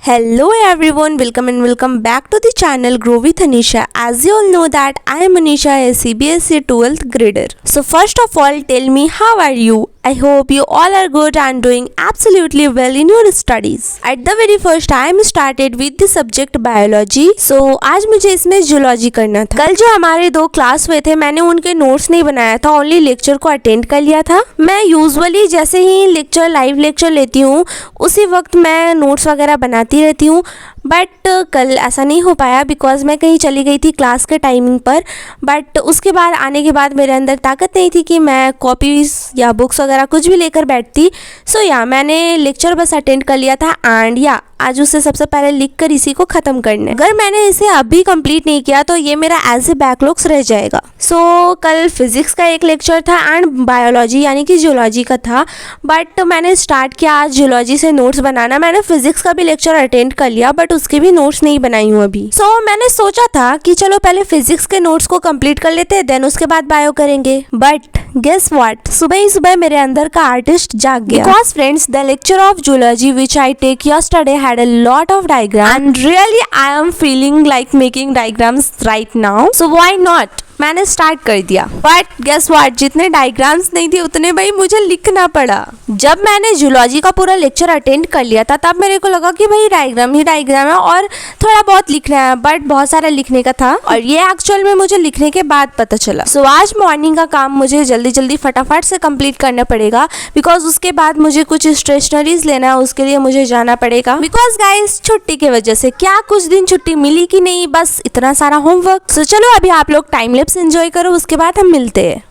Hello everyone, welcome and welcome back to the channel Grow with Anisha. As you all know that I am Anisha, a CBSE 12th grader. So first of all, tell me, how are you? I hope you all are good and doing absolutely well in your studies. At the very first I am started with the subject biology. So आज मुझे इसमें zoology करना था. कल जो हमारे दो class हुए थे मैंने उनके नोट्स नहीं बनाया था, ओनली लेक्चर को अटेंड कर लिया था. मैं यूजुअली जैसे ही लेक्चर लाइव लेक्चर लेती हूँ उसी वक्त मैं नोट्स वगैरह बनाती रहती हूँ, बट कल ऐसा नहीं हो पाया बिकॉज मैं कहीं चली गई थी क्लास के टाइमिंग पर. बट उसके बाद आने के बाद मेरे अंदर ताकत नहीं थी कि मैं कॉपीज़ या बुक्स वगैरह कुछ भी लेकर बैठती. सो मैंने लेक्चर बस अटेंड कर लिया था एंड आज उसे सबसे पहले लिख कर इसी को ख़त्म करना है. अगर मैंने इसे अभी कंप्लीट नहीं किया तो ये मेरा एज ए बैकलॉग्स रह जाएगा. सो कल फिजिक्स का एक लेक्चर था एंड बायोलॉजी यानी कि जूलॉजी का था, बट मैंने स्टार्ट किया आज जूलॉजी से नोट्स बनाना. मैंने फिजिक्स का भी लेक्चर अटेंड कर लिया बट उसके भी नोट्स नहीं बनाई हूँ अभी. मैंने सोचा था कि चलो पहले फिजिक्स के नोट्स को कंप्लीट कर लेते हैं, देन उसके बाद बायो करेंगे. बट गेस व्हाट, सुबह ही सुबह मेरे अंदर का आर्टिस्ट जाग गया. Because friends, the lecture of zoology which I take yesterday had a lot of diagrams and really I am feeling like making diagrams right now, so why not. मैंने start कर दिया. बट गेस व्हाट, जितने diagrams नहीं थे उतने भाई मुझे लिखना पड़ा. जब मैंने जूलॉजी का पूरा लेक्चर अटेंड कर लिया था तब मेरे को लगा कि भाई डायग्राम ही डायग्राम है और थोड़ा बहुत लिखना है, बट बहुत सारा लिखने का था और ये एक्चुअल में मुझे लिखने के बाद पता चला. सो आज मॉर्निंग का काम मुझे जल्दी जल्दी फटाफट से कंप्लीट करना पड़ेगा बिकॉज उसके बाद मुझे कुछ स्टेशनरीज लेना है, उसके लिए मुझे जाना पड़ेगा. बिकॉज गाइस छुट्टी की वजह से क्या कुछ दिन छुट्टी मिली कि नहीं, बस इतना सारा होमवर्क. सो चलो अभी आप लोग टाइम लैप्स एंजॉय करो, उसके बाद हम मिलते हैं.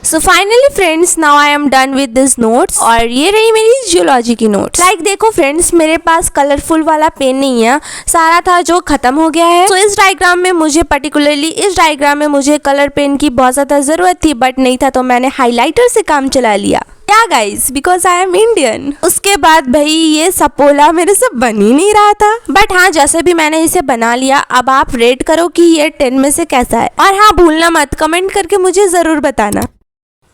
So finally friends, now I am done with this notes और ये रही मेरी जियोलॉजी की नोट्स. लाइक देखो फ्रेंड्स, मेरे पास कलरफुल वाला पेन नहीं है, सारा था जो खत्म हो गया है. तो इस डायग्राम में मुझे कलर पेन की बहुत ज़्यादा ज़रूरत थी बट नहीं था, तो मैंने हाईलाइटर से काम चला लिया. क्या guys, because I am Indian. उसके बाद भाई ये सपोला मेरे से बन ही नहीं रहा था, बट हाँ जैसे भी मैंने इसे बना लिया. अब आप रेट करो कि ये 10 में से कैसा है, और हाँ भूलना मत कमेंट करके मुझे ज़रूर बताना.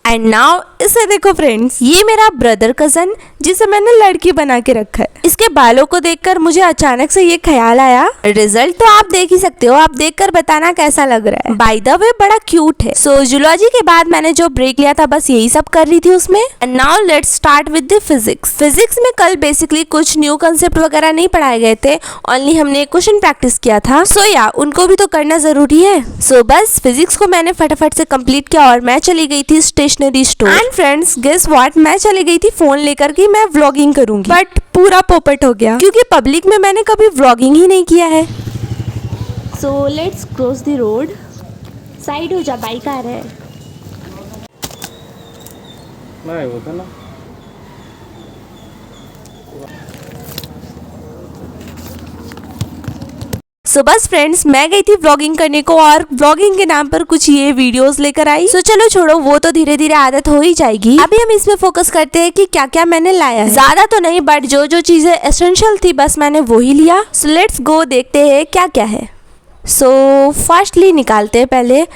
एंड नाउ इसे देखो फ्रेंड्स, ये मेरा ब्रदर कजन जिसे मैंने लड़की बना के रखा है. इसके बालों को देखकर मुझे अचानक से ये ख्याल आया. रिजल्ट तो आप देख ही सकते हो, आप देखकर बताना कैसा लग रहा है. बाय द वे बड़ा क्यूट है. सो जूलॉजी के बाद मैंने जो ब्रेक लिया था बस यही सब कर रही थी उसमें. And now let's start with the physics. Physics में कल बेसिकली कुछ न्यू कंसेप्ट वगैरह नहीं पढ़ाए गए थे, ओनली हमने क्वेश्चन प्रैक्टिस किया था. सो उनको भी तो करना जरूरी है. सो बस फिजिक्स को मैंने फटाफट से कंप्लीट किया और मैं चली गई थी stationery store. And friends guess what, मैं चली गई थी फोन लेकर कि मैं व्लॉगिंग करूंगी, बट पूरा पोपट हो गया क्योंकि पब्लिक में मैंने कभी व्लॉगिंग ही नहीं किया है. So let's cross the road. Side हो जा, बाइक आ रहा है. नहीं होता ना. सो बस फ्रेंड्स, मैं गई थी व्लॉगिंग करने को और व्लॉगिंग के नाम पर कुछ ये वीडियोस लेकर आई. सो चलो छोड़ो, वो तो धीरे धीरे आदत हो ही जाएगी. अभी हम इसमें फोकस करते हैं कि क्या क्या मैंने लाया है. ज्यादा तो नहीं, बट जो जो चीजें एसेंशियल थी बस मैंने वो ही लिया. सो लेट्स गो, देखते हैं क्या क्या है. सो फर्स्टली निकालते हैं पहले.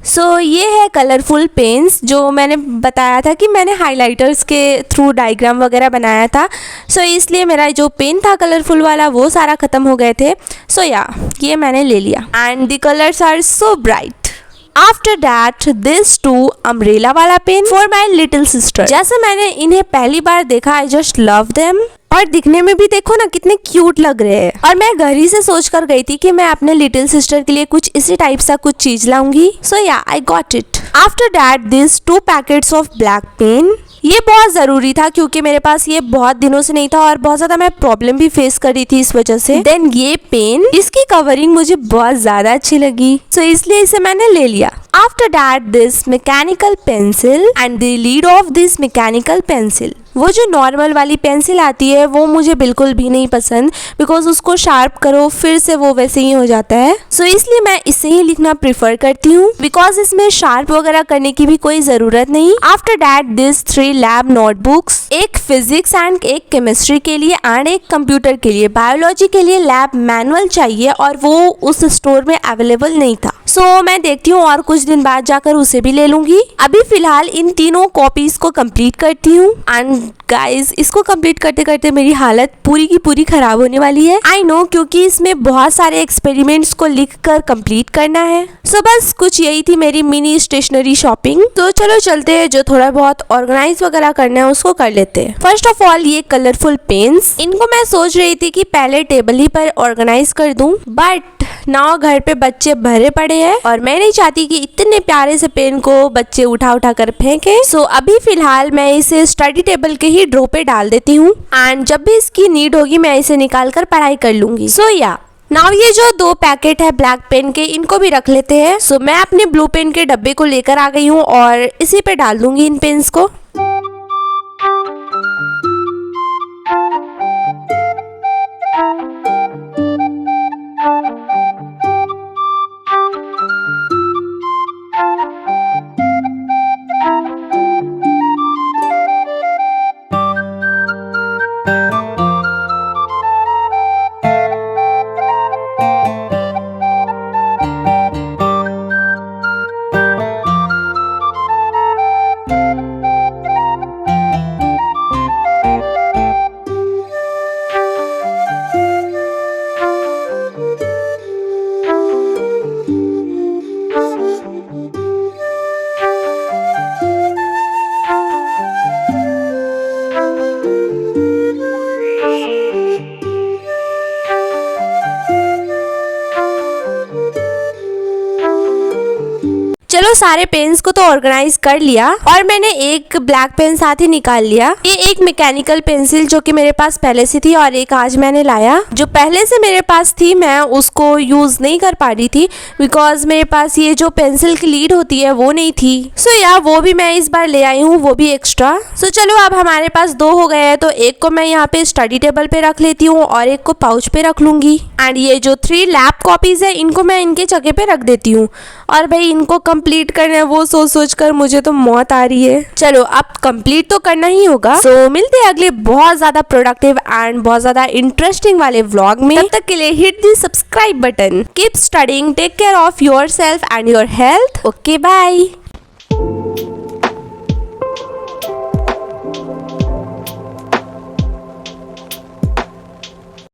सो ये है कलरफुल पेन्स, जो मैंने बताया था कि मैंने हाइलाइटर्स के थ्रू डायग्राम वगैरह बनाया था. सो इसलिए मेरा जो पेन था कलरफुल वाला वो सारा ख़त्म हो गए थे. सो ये मैंने ले लिया and the colours are so bright. After that this two umbrella वाला pen for my little sister. जैसे मैंने इन्हें पहली बार देखा आई जस्ट लव देम. और दिखने में भी देखो ना कितने क्यूट लग रहे हैं. और मैं घर ही से सोच कर गई थी कि मैं अपने लिटिल सिस्टर के लिए कुछ इसी टाइप सा कुछ चीज लाऊंगी. So I got it. After that this 2 packets of black pen. ये बहुत ज़रूरी था क्योंकि मेरे पास ये बहुत दिनों से नहीं था और बहुत ज़्यादा मैं प्रॉब्लम भी फेस कर रही थी इस वजह से। देन ये पेन, इसकी कवरिंग मुझे बहुत ज़्यादा अच्छी लगी, सो इसलिए इसे मैंने ले लिया। After that, this mechanical pencil and the lid of this mechanical pencil, वो जो नॉर्मल वाली पेंसिल आती है वो मुझे बिल्कुल भी नहीं पसंद, बिकॉज उसको शार्प करो फिर से वो वैसे ही हो जाता है। सो इसलिए मैं इससे ही लिखना प्रिफर करती हूँ, बिकॉज इसमें शार्प वगैरह करने की भी कोई ज़रूरत नहीं। After that this 3 lab notebooks, एक फिजिक्स एंड एक केमिस्ट्री के लिए एंड एक कंप्यूटर के लिए। बायोलॉजी के लिए लैब मैनुअल चाहिए और वो उस स्टोर में अवेलेबल नहीं था। सो मैं देखती हूँ और कुछ दिन बाद जाकर उसे भी ले लूंगी। अभी फिलहाल इन तीनों कॉपीज को कंप्लीट करती हूँ एंड गाइस इसको कंप्लीट करते करते मेरी हालत पूरी की पूरी खराब होने वाली है। आई नो, क्योंकि इसमें बहुत सारे एक्सपेरिमेंट्स को लिख कर कंप्लीट करना है। सो बस कुछ यही थी मेरी मिनी स्टेशनरी शॉपिंग। तो चलो चलते हैं, जो थोड़ा बहुत ऑर्गेनाइज वगैरह करना है उसको कर लेते हैं। फर्स्ट ऑफ ऑल ये कलरफुल पेन्स, इनको मैं सोच रही थी कि पहले टेबल ही पर ऑर्गेनाइज कर दूं, बट नाउ घर पे बच्चे भरे पड़े हैं और मैं नहीं चाहती कि इतने प्यारे से पेन को बच्चे उठा उठा कर फेंके। सो अभी फिलहाल मैं इसे स्टडी टेबल के ही ड्रॉ पे डाल देती हूँ एंड जब भी इसकी नीड होगी मैं इसे निकाल कर पढ़ाई कर लूंगी। सो या नाउ ये जो 2 पैकेट है ब्लैक पेन के, इनको भी रख लेते हैं। सो मैं अपने ब्लू पेन के डब्बे को लेकर आ गई हूँ और इसी पे डाल दूंगी इन पेन्स को। चलो सारे पेन्स को तो ऑर्गेनाइज कर लिया और मैंने एक ब्लैक पेन साथ ही निकाल लिया। ये एक मैकेनिकल पेंसिल जो कि मेरे पास पहले से थी और एक आज मैंने लाया। जो पहले से मेरे पास थी मैं उसको यूज नहीं कर पा रही थी बिकॉज मेरे पास ये जो पेंसिल की लीड होती है वो नहीं थी। सो या वो भी मैं इस बार ले आई हूँ, वो भी एक्स्ट्रा। सो चलो अब हमारे पास 2 हो गए हैं, तो एक को मैं यहाँ पे स्टडी टेबल पे रख लेती हूँ और एक को पाउच पे रख लूंगी। एंड ये जो 3 लैब कॉपीज है इनको मैं इनके जगह पे रख देती हूँ। और भाई इनको कंप्लीट करना है वो सोच कर मुझे तो मौत आ रही है। चलो अब कंप्लीट तो करना ही होगा। सो मिलते हैं अगले बहुत ज्यादा प्रोडक्टिव एंड बहुत ज्यादा इंटरेस्टिंग वाले व्लॉग में। तब तक के लिए hit the subscribe button. Keep studying, take care of yourself and your health. Okay bye.